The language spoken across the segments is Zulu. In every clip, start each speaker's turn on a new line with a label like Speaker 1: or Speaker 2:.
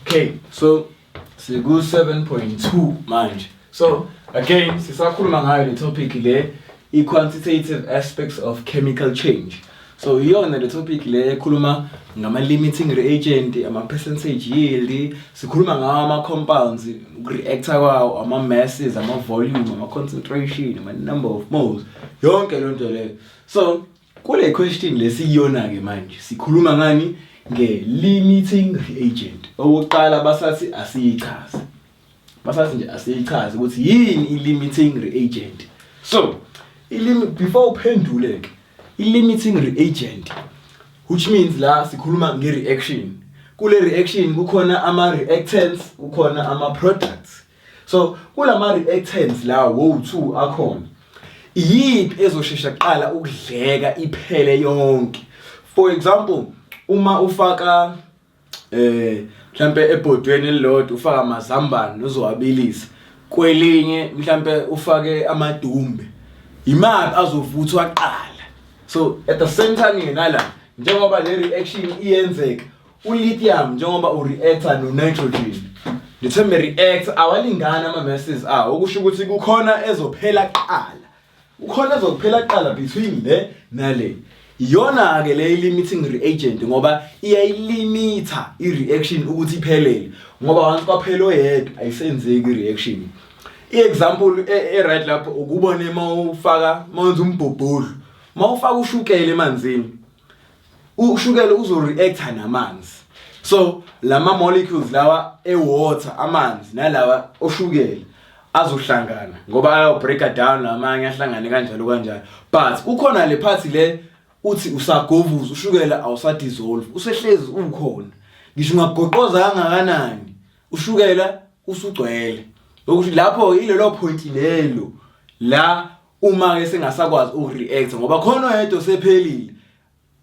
Speaker 1: Okay, so siku 7.2 manje. So again sisakhuluma ngayo le topic le i-quantitative aspects of chemical change. So iyona le topic le ekhuluma ngama limiting reagent, ama percentage yield, sikhuluma ngawo ama compounds, reactor kwawo, ama masses, ama volume, ama concentration, ama number of moles, yonke lonto le. So kule question lesiyona ke manje sikhuluma ngani nge-limiting reagent. Okokuqala basathi asiyichaze. Basathi nje asiyichaze ukuthi yini i-limiting reagent. So before uphendule ke i-limiting reagent, which means la sikhuluma nge-reaction. Kule reaction kukhona ama-reactants, kukhona ama-products. So kulama reactants la wo-2 akhona, iyiphi ezoshesha kuqala ukudleka iphele yonke. For example, uma ufaka mhlambe ebhodweni elilodwa ufaka amazambane uzowabilisa, kwelinye mhlambe ufake amadumbe, imaphi azovuthwa kuqala. So at the same time ngenala njengoba le reaction iyenzeka, u-lithium njengoba ureacta no-nitrogen, the term react awalingana ama-masses awo, okusho ukuthi kukhona ezophela kuqala. Ukhona ezophela kuqala between le nale. Iyona ke le limiting reagent ngoba iyayilimita i-reaction ukuthi iphelele, ngoba once kwaphela oyedwa ayisenzeki i-reaction. I-example right lapho ukubone mawuyenza umbhobhodlo, mawufaka ushukela emanzini, ushukela uzoreacta namanzi. So lama molecules lawa e-water, amanzi nalawa oshukela azohlangana ngoba ayo break down, lamanye ahlangane kanjalo kanjalo. But kukhona le part le uthi usagovuza ushukela awusadissolve, usehlezi ukhona, ngisho ungagoqoza kangakanani ushukela usugcwele. Ukuthi lapho ilelo point lelo la uma ke sengasakwazi ukureact ngoba khona oyedwa sephelile,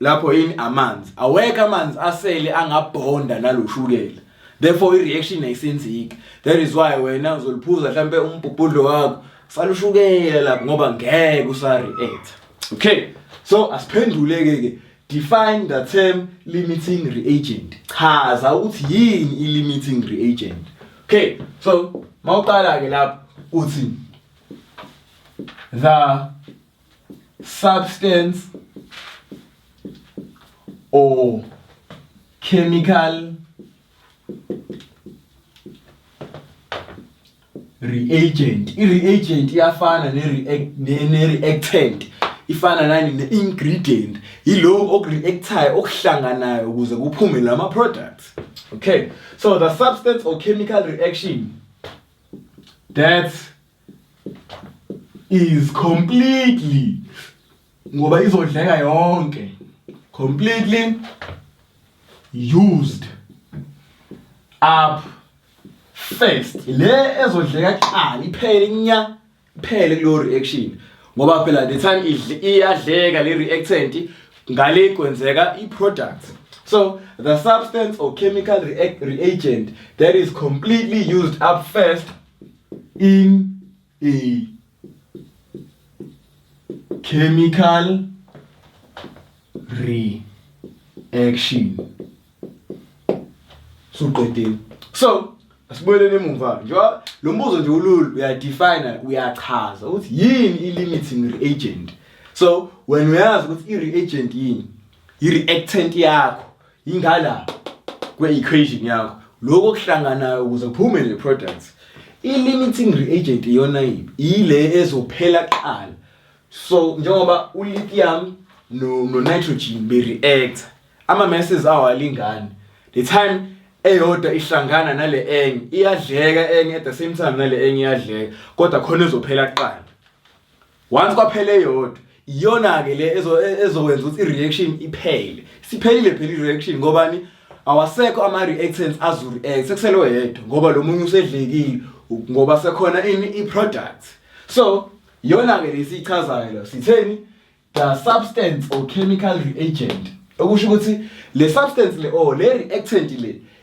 Speaker 1: lapho yini amanzi aweka, amanzi asele angabonda naloshukela, therefore i-reaction ayisenzeki. That is why wena uzoliphuza mhlambe umbhobhodlo wakho salushukela lapho ngoba ngeke usareact. Okay, so asiphenduleke ke, define the term limiting reagent. Chaza ukuthi yini i-limiting reagent. Okay, so mawuqala ke lapho uthi the substance or chemical reagent. I-reagent iyafana ne-reactant, ifana nani ne-ingredient, yilo okureactayo okuhlanganayo ukuze kuphume lama products. Okay, so the substance or chemical reaction that is completely, ngoba izodleka yonke, completely used up first. Le ezodleka kuqala iphele nya, iphele kulo reaction ngoba phela the time iyadleka le reactant ngale kwenzeka i-product. So the substance or chemical reagent that is completely used up first in a chemical reaction. So asibuyeleni emuva njengoba lo mbuzo nje ululu, uyadefine, uyachaza ukuthi yini i-limiting reagent. So when uyazi ukuthi i-reagent yini, i-reactant yakho ingala kwe-equation yakho, lokho kuhlanganayo ukuze kuphume le products. I-limiting reagent iyona yiphi, ile ezophela kuqala. So njengoba u-lithium no-nitrogen be-react, ama-masses awalingani, the time eyodwa ihlangana nale enye iyadleka, enye at the same time nale enye iyadleka, kodwa khona ezophela kuqala. Once kwaphela eyodwa, iyona ke le ezokwenza ukuthi i-reaction iphele. Siphelile phela i-reaction ngobani, awasekho ama-reactants azoreact, sekusele oyedwa ngoba lo munye usedlekile ngoba sekhona ini i-product. So iyona ke lesichazayo sitheni, the substance or chemical reagent, okusho ukuthi le substance le or le reactant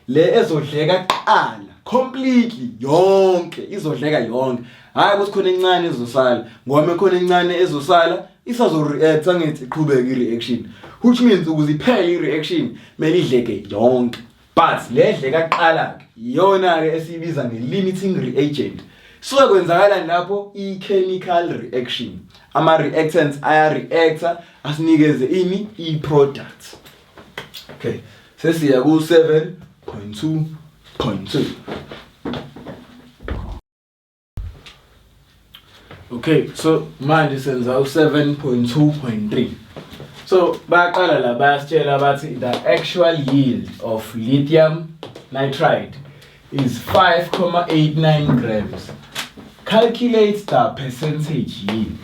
Speaker 1: le ezodleka kuqala completely yonke, izodleka yonke, hayi ukuthi khona encane ezosala, ngoba khona encane ezosala isazoreact angithi iqhubeke i-reaction, which means ukuze iphele i-reaction mele idleke yonke. but le dle kaqala iyona ke esibiza nge-limiting reagent. So kwenzakalani lapho i-chemical reaction. Ama reactants aya-reacta asinikeze ini i-product. Okay, sesiya ku 7.2.2. Okay, so manje senza u 7.2.3. So baqala la bayasitshela bathi the actual yield of lithium nitride is 5.89 grams. Calculate the percentage yield.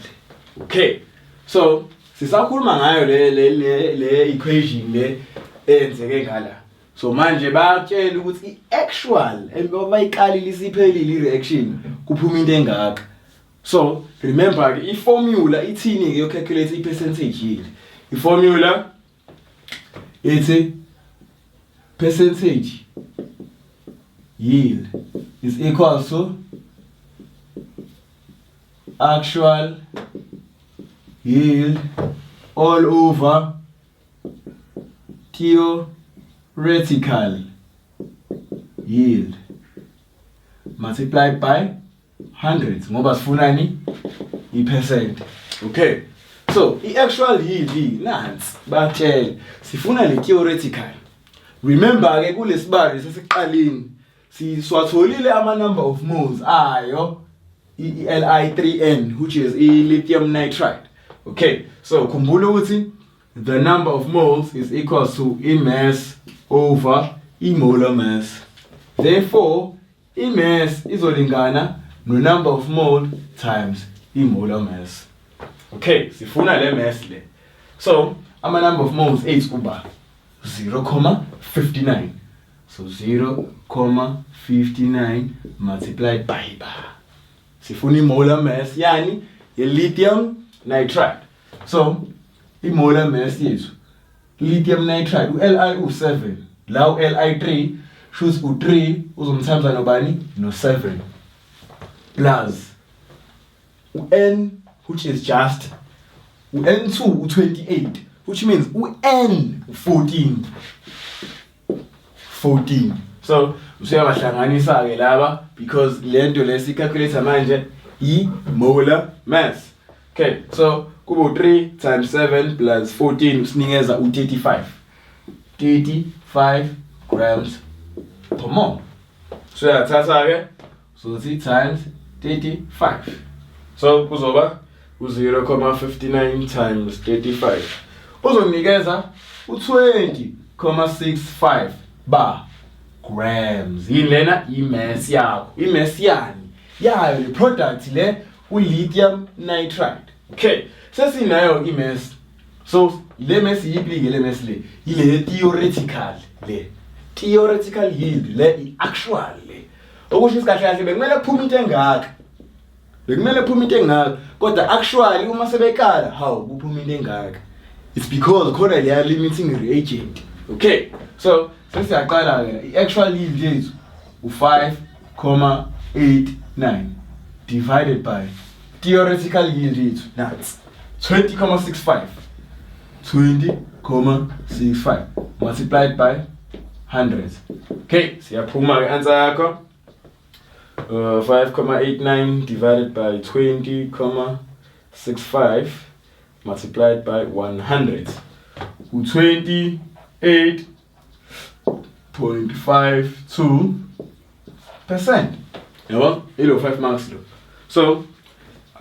Speaker 1: Okay, so sisakhuluma ngayo le equation le enzeke ngala. So manje bayatshela ukuthi i-actual bayiqalile isiphelile i-reaction kuphuma into engaka. So remember ke i-formula ithini ke yo calculate i-percentage yield. I-formula ithi percentage yield is equal to actual yield all over theoretical yield multiplied by 100 ngoba sifunani i-percent. Okay, so i-actual yield nansi batshela sifuna le theoretical. Remember ke kulesibalo sesiqaleni siwatholile ama number of moles ayo Li3N, which is lithium nitride. Okay, so khumbula ukuthi the number of moles is equal to mass over molar mass. Therefore, mass izolingana no number of mole times molar mass. Okay, sifuna le mass le. So, ama number of moles 8 kuba 0.59. So 0.59 multiplied by bar. Sifuna molar mass yani ye lithium nitride. So molar mass yethu lithium nitride Li u7 la Li3 shows u3 uzomthamza nobani no 7 plus N, which is just N2 u28, which means N 14. So usiyabahlanganisa ke laba because lento lesi calculator manje molar mass. Okay, so kubo 3 times 7 plus 14 usinikeza u35. 35 grams per mole. So yathatha ke so 3 times 35. So kuzoba u0.59 times 35. Uzonikeza u20.65 bar grams. Yilena imass yakho. Imass yani yayo le product le u-lithium nitride. Okay, sesinayo imass. So le mass yiplike le mass le ile theoretical le. Theoretical yield le i-actual le. Okusho isikahle kahle bekumele kuphume into engaka. Bekumele kuphume into engaka. Kodwa actually uma sebekala how kuphuma into engaka. It's because khona le limiting reagent. Okay, so sesiyaqala ke i-actual yield yethu u5.89 divided by theoretical yield yethu that's 20.65 multiplied by 100. Okay, siyaphuma ke answer yakho 5.89 divided by 20.65 multiplied by 100 28.52%. Yabo ilo 5 marks lo. So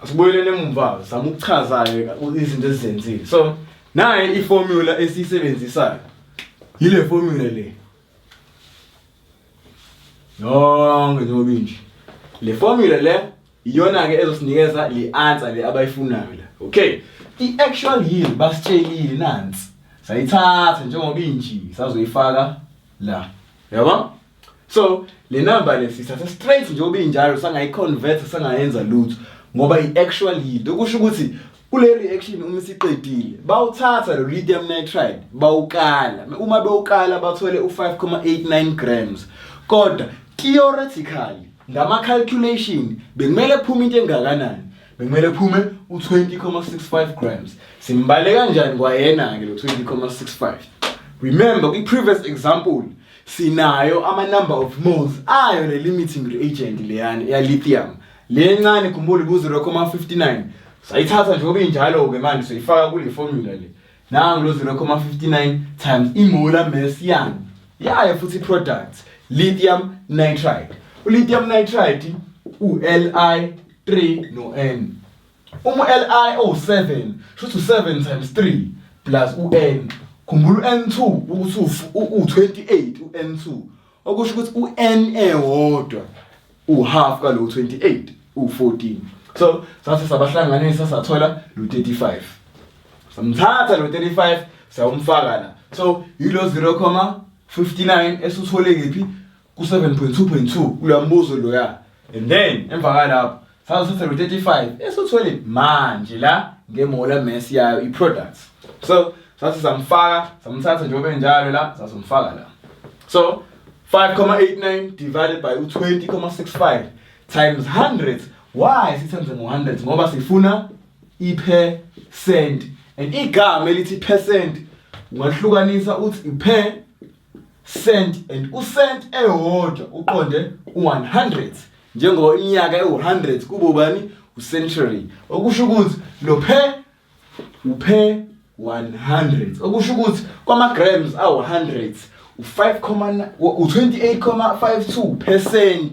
Speaker 1: asibuyelele emumva zama ukuchaza ke izinto ezenzile. So naye iformula esisebenzisayo yile formula le. Yonke njengoba inje. Le formula le iyona ke ezosinikeza le answer le abayifunayo la. Okay, i-actual yield basitshelile nansi. Sayithatha njengoba inje sazoyifaka la. Yabo? So le number le sithatha straight njengoba injalo sangayiconvert sangayenza lutho ngoba i-actual yield okusho ukuthi kule reaction uma siqedile bawuthatha lo lithium nitride bawukala uma bewukala bathole u5.89 grams kodwa theoretically ngama calculation bekumele kuphume into engakanani bekumele kuphume u20.65 grams simbale kanjani kwayena ke lo 20.65 remember kwi previous example sinayo ama-number of moles ayo le limiting reagent leyani ya lithium le encane khumbula ku 0.59 sayithatha nje ngoba injalo-ke manje soyifaka kule formula le nangu lo 0.59 times i-molar mass yani yayo futhi i-product lithium nitride. U-lithium nitride u-Li3 no-N. Li 7 shuthi u7 times 3 plus u-N. Khumbula u-N2 ukuthi u28 u-N2 okusho ukuthi u-N ewodwa u-half kalo 28 u14. So sathi sabahlanganisa sathola lo 35. Samthatha lo 35 sayomfaka la. So yilo 0.59 esithole kephi ku 7.2.2 kulambuzo lo ya. And then emva kalapho sathatha lo 35 esithole manje la ngemolar mass yayo i-products. So sathi samthatha njengoba enjalo la sasomfaka la. So 5.89 divided by 20.65 times 100. Why sithenze ngo100 ngoba sifuna i-percent and igama elithi percent ungahlukanisa uthi i-percent and u-cent ewodwa uqonde u100 njengoba iminyaka ewu100 kubo bani u-century okusho ukuthi lo u-per 100 okusho ukuthi kwama-grams awu100 u28.52%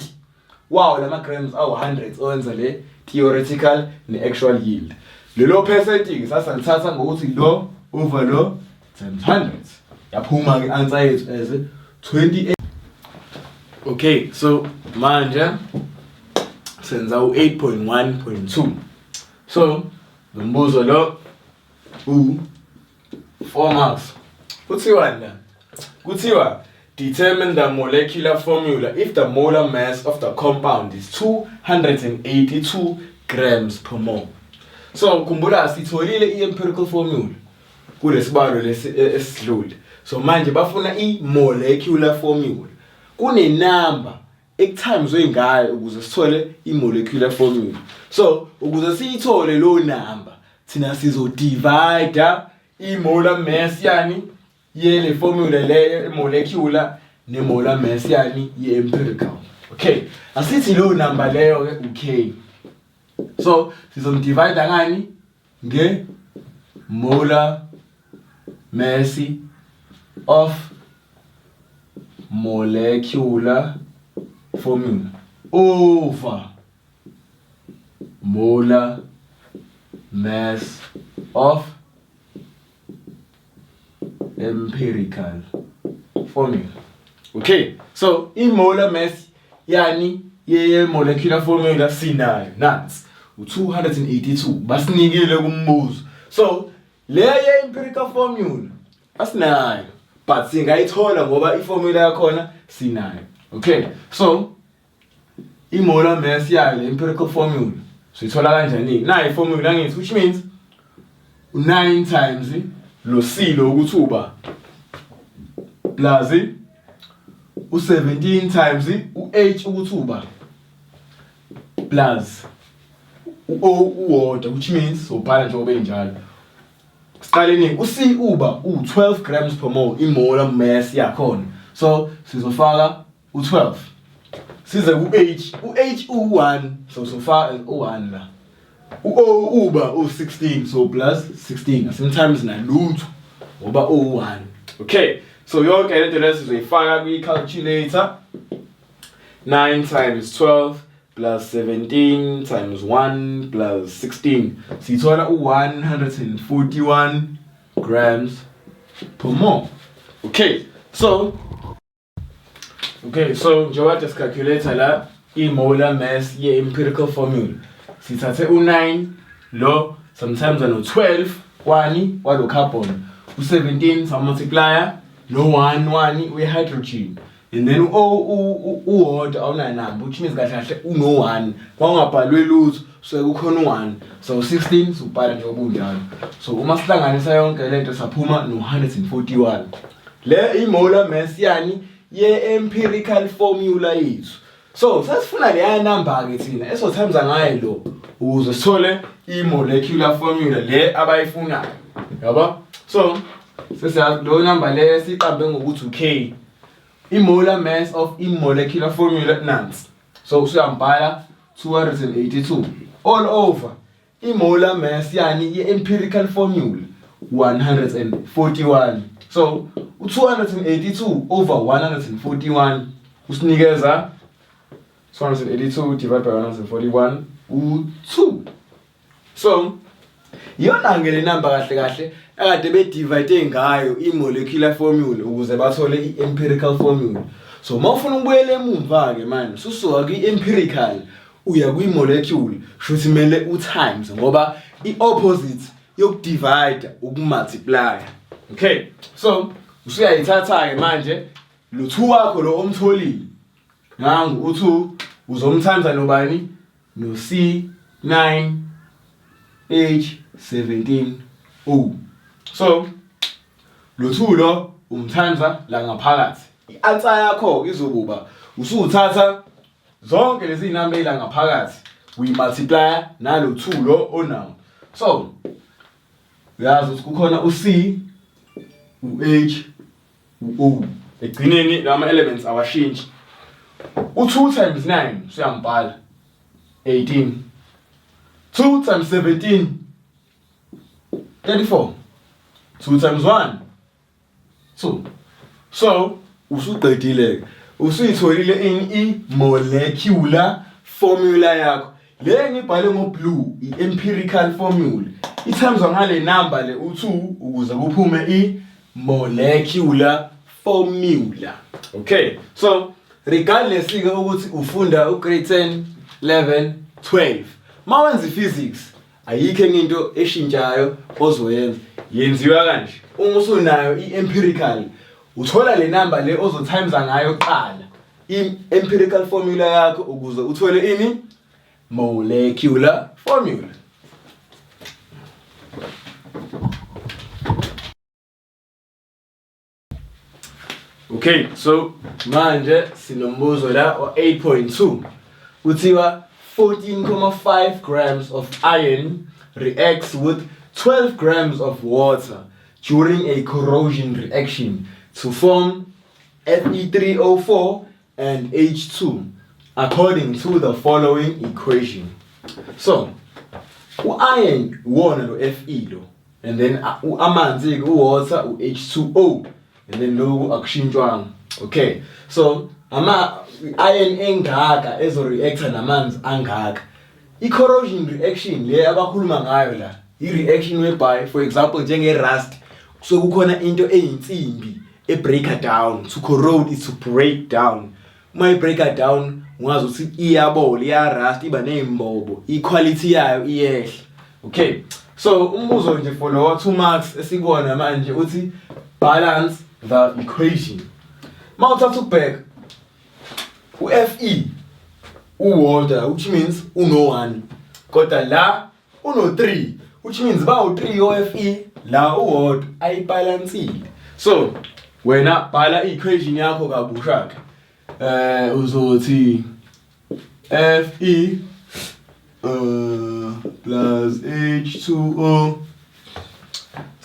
Speaker 1: wow lama-grams awu100 owenza le theoretical ne-actual yield. Lelo percent-ke sasalithatha ngokuthi lo over lo times 100 yaphuma-ke answer yethu as 28. Okay, so manje senza u8.1.2. So lo mbuzo lo 4 marks. Kuthiwa determine the molecular formula if the molar mass of the compound is 282 grams per mole. So khumbula sitholile i-empirical formula kulesibalo lesidlule. So manje bafuna i-molecular formula. Kune number ekutimeswe ngayo ukuze sithole i-molecular formula. So ukuze siyithole lo number thina sizodivide i-molar mass yani yele formula leyo molecular ne-molar mass yani ye-empirical. Okay, asithi lo number leyo ke okay. So sizomdivide ngani nge-molar mass of molecular formula over molar mass of empirical formula. Okay, so i-molar mass yani ye-molecular formula sinayo nansi u282 basinikile kumbuzo. So le ye-empirical formula asinayo but singayithola ngoba i-formula yakhona sinayo. Okay, so i-molar mass yayo le-empirical formula siyithola kanjani? Na i-formula ngithi which means 9 times lo C lo ukuthi uba plus u17 times u-H ukuthi uba plus u-O uwodwa which means sobhala njengoba enjalo. Siqaleni u-C uba u12 grams per mole i-molar mass yakhona. So sizofaka u12. Size u-H u1 so sofaka u1 la. U-O uba u16 so plus 16 sometimes na lutho ngoba u1. Okay, so yonke lento lesi sizoyifaka kwi-calculator. 9 times 12 plus 17 times 1 plus 16 sithola u141 grams per mole. Okay, so njengoba sicalculator la i-molar mass ye-empirical formula sithathe u9 lo sometimes ano12 wani walo carbon u17 samultiplier no 1 we-hydrogen and then uwodwa awunanamba which means kahle kahle uno1 kwangabhalwe lutho so kukhona u1 so 16 subhala njengoba unjalo. So uma sihlanganisa yonke lento saphuma no141 le i-molar mass yani ye-empirical formula yethu. So sasifuna leya number ke thina esotimes ngayo lo ukuze sithole i-molecular formula le abayifunayo yabo. So sesiyazi lo number le siqambe ngokuthi u-K i-molar mass of i-molecular formula nansi. So usuyambhala 282 all over i-molar mass yani i-empirical formula 141. So u-282 over 141 usinikeza 282 divided by 141 u-2. So iyona ngele number kahle kahle akade bedivide ngayo i-molecular formula ukuze bathole i-empirical formula. So mawufuna ukubuyela emumva ke manje susuka kwi-empirical uya kwi-molecule shothi mele u-times ngoba i-opposite yokudivide ukumultiply. Okay, so usuyayithatha ke manje lo 2 wakho lo omtholile nangu u2 uzomtimes nobani no C9 H17 O. So lo 2 lo umthanza la ngaphakathi. I-answer yakho izokuba usuthatha zonke lezi zinamba la ngaphakathi uyi-multiply nalo 2 lo onawo. So uyazi ukuthi kukhona u-C, u-H, u-O. Egcineni lama elements awashintshi. U2 times 9 siyambhala 18. 2 times 17 34. 2 times 1 2. So usuqedile usuyitholile i-molecular formula yakho. Le ngibhale ngo-blue i-empirical formula. Ithamzwa ngale number le u2 ukuze kuphume i-molecular formula. Okay, so regardless ke ukuthi ufunda ugrade 10, 11, 12 mawenza physics ayikho enye into eshintshayo ozoyenza yenziwa kanje. Uma usunayo i-empirical uthola le number le ozotimes ngayo qala i-empirical formula yakho ukuze uthole ini molecular formula. Okay, so manje sinombuzo la o8.2 uthiwa 14.5 grams of iron reacts with 12 grams of water during a corrosion reaction to form Fe3O4 and H2 according to the following equation. So u-iron wona lo Fe lo and then amanzi u-water u-H2O and then loku akushintshwanga. Okay, so iron engaka ezo-reactor namanzi angaka. I-corrosion reaction le abakhuluma ngayo la i-reaction whereby for example njenge-rust so kukhona into eyinsimbi e-breaker down. To corrode is to break down. Uma i-breaker down ungazi ukuthi iyabola, iya-rust, iba ney'mbobo, i-quality yayo iyehla. Okay, so umbuzo nje for lowa 2 marks esikubona manje uthi balance the equation. Mawuthatha ubheka u-Fe u-water which means uno-1 kodwa la uno-3 which means bawu-3 o-Fe la u-water ayibalansile. So wena bhala i-equation yakho kabusha ke uzothi Fe plus H2O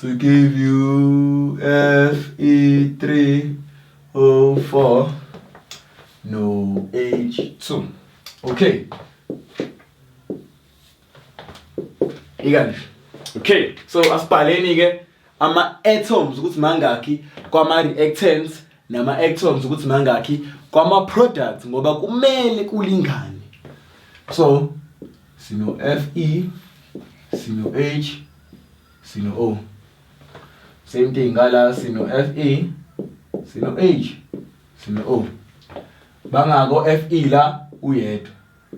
Speaker 1: to give you Fe3O4 no H2. Okay. Okay, so asibhaleni ke ama-atoms ukuthi mangaki kwama-reactants nama-atoms ukuthi mangaki kwama-products ngoba kumele kulingane. So sino Fe, sino H, sino O. Same thing ngala sino Fe, sino H, sino O. Bangako Fe la uyedwa.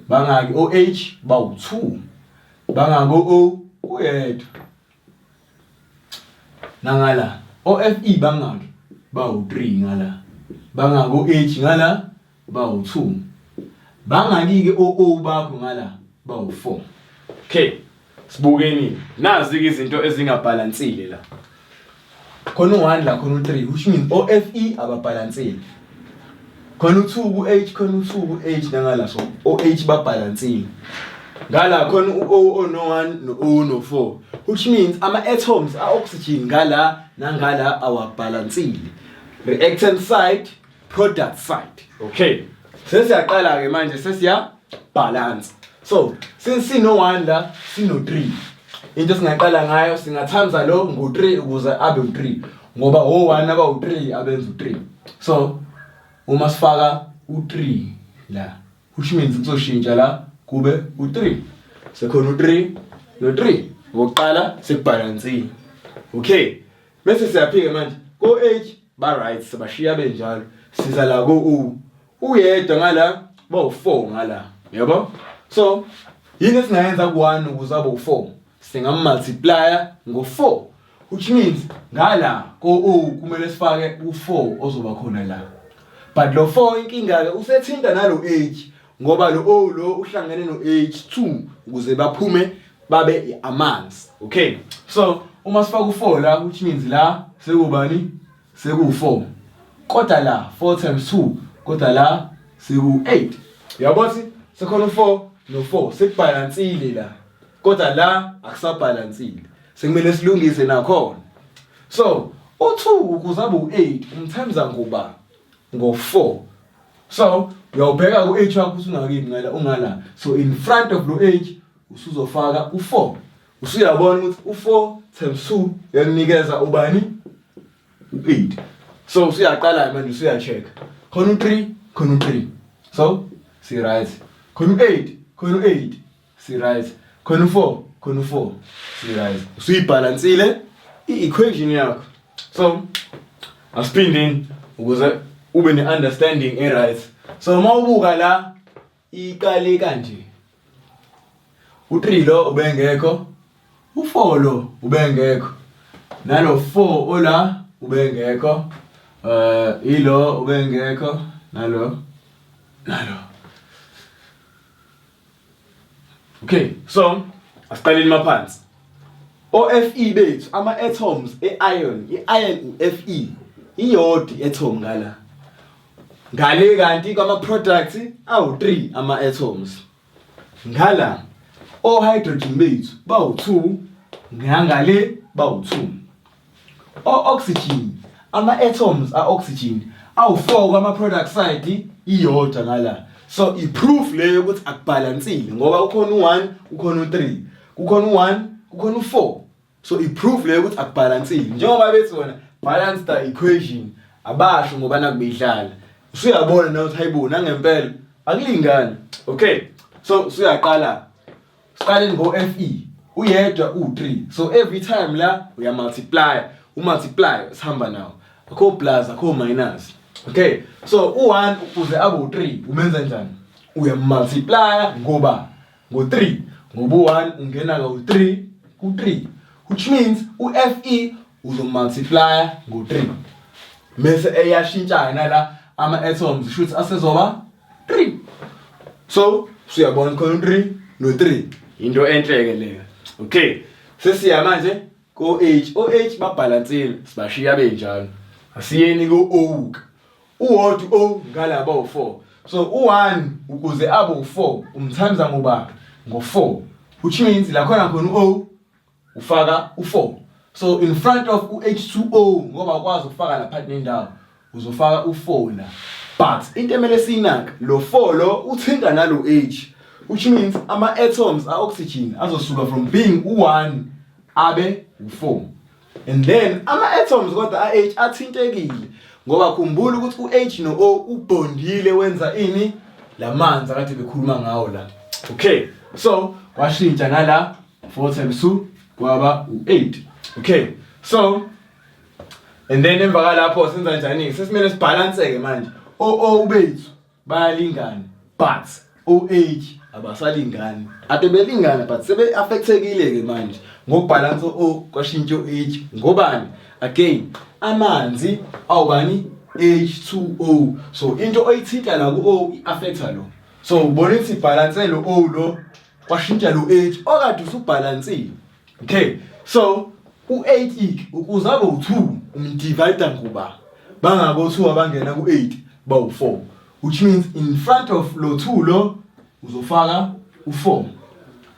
Speaker 1: Bangaki OH bawu2. Bangako O uyedwa. Nangala OFE bangaki bawu3 ngala. Bangako H ngala bawu2. Bangaki ke OO bakho ngala bawu4. Okay, sibukeni nazi ke izinto ezingabalansile la. Khona u1 la khona u3 which means OFE ababalansile. Khona u2 ku-H khona u2 ku-H nangala so OH babalansile. Ngala khona u-O no1 no-O no4 which means ama-atoms a-oxygen ngala nangala awabalansile. Reactant side product side. Okay, sesiyaqala ke manje sesiya balance. So since sino 1 la sino 3, into singaqala ngayo singathamza lo ngo3 ukuze abe u3 ngoba o1 aba u3 abenza u3. So uma sifaka u3 la, which means kuzoshintsha la kube u3. Sekhona u3 no3 ngokuqala sekubalansile. Okay, bese siyaphika manje ko H ba right sebashiya benjalo, siza la ko U uyedwa ngala ba u4 ngala, yabo. So yini esingayenza ku1 ukuze abe u4, singammultiplya ngo4, which means ngala ko U kumele sifake u4 ozoba khona la. But lo 4 inkinga ke usethinta nalo H ngoba lo O lo uhlangene no H2 ukuze baphume babe amanzi. Okay, so uma sifaka u4 la, which means la sekubani seku4, kodwa la 4 times 2 kodwa la seku8. Yabona sekhona u4 no4 sekubalansile la, kodwa la akusabalansile, sekumele silungise nakhona. So u2 ukuze abe u8 umthamza ngoba ngo4. So uyawubheka ku H wakho usungakini ngala ungala, so in front of lo H usuzofaka u4. Usuyabona ukuthi u4 times 2 yakunikeza ubani u8. So usuyaqala manje usuya check khona u3 khona u3, so si right. Khona u8 khona u8 si right. Khona u4 khona u4 si right. Usuyibalansile i-equation yakho. So asiphindeni ukuze ube ne-understanding e-right. So mawubuka la iqale kanje, u3 lo ubengekho, u4 lo ubengekho, nalo 4 ola ubengekho, ilo ubengekho, nalo. Okay, so asiqaleni maphansi. OFe bethu ama atoms e-iron, i-iron Fe iyodwa i-atom ngala. Ngale kanti kwama products awu3 ama atoms. Ngala o hydrogen bethu bawu2, ngangale bawu2. O oxygen ama atoms a oxygen awu4 kwama product side iyodwa ngala. So i-proof leyo ukuthi akubalansile ngoba ukhona u1 ukhona u3, kukhona u1 kukhona u4. So i-proof leyo ukuthi akubalansile njengoba bethi wona balance the equation abasho ngoba nakubidlala. Usuyabona na ukuthi hayibona ngempela akulingani. Okay, so suyaqala siqale ngo Fe uyedwa u3. So every time la uya multiply sihamba nawo, akho plus akho minus. Okay, so u1 ukuze abe u3 umenza njani? Uya multiply ngoba ngo3 ngoba u1 ungena ka u3 ku3, which means uFe uzo multiply ngo3 mase eyashintshana la ama atoms should asezoba 3. So siyabona khona 3 no 3 into enhleke leyo. Okay, sesiya manje ko H, OH babalansile sibashiya benjalo. Asiyeni ko O, uwodwa O ngala ba u4. So u1 ukuze abe u4 umthamza ngoba ngo4, which means la khona O ufaka u4. So in front of uH2O ngoba ukwazi ukufaka la part nendawo uzofaka u4 la. But into emele sinaka lo 4 lo uthinta nalo H, which means ama atoms a oxygen azosuka from being u1 abe u4. And then ama atoms kodwa a H athintekile ngoba khumbula ukuthi uH no O ubondile wenza ini lamanzi akade bekhuluma ngawo la. Okay, so washintsha ngala 4 times 2 kwaba u8. Okay, so and then emva kalapho senza njani? Sesimele sibalanseke manje. O bethu bayalingana but OH abasalingani. Ade belingana but sebe affectekile ke manje ngokubalance O kwashintsha H ngobani? Again amanzi awubani H2O. So into oyithinta la ku O iaffecta lo. So ubona ukuthi balance lo O lo kwashintsha lo H okade usubalansile. Okay, so u8 ukuze abe u2 umdivide ngoba bangabo 2 abangena ku8 ba u4, which means in front of lo 2 lo uzofaka u4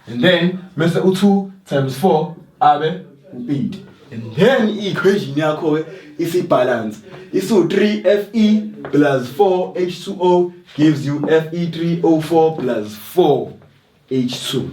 Speaker 1: and then mase u2 times 4 abe u8. and then equation yakho is balance. So 3Fe plus 4H2O gives you Fe3O4 plus 4H2.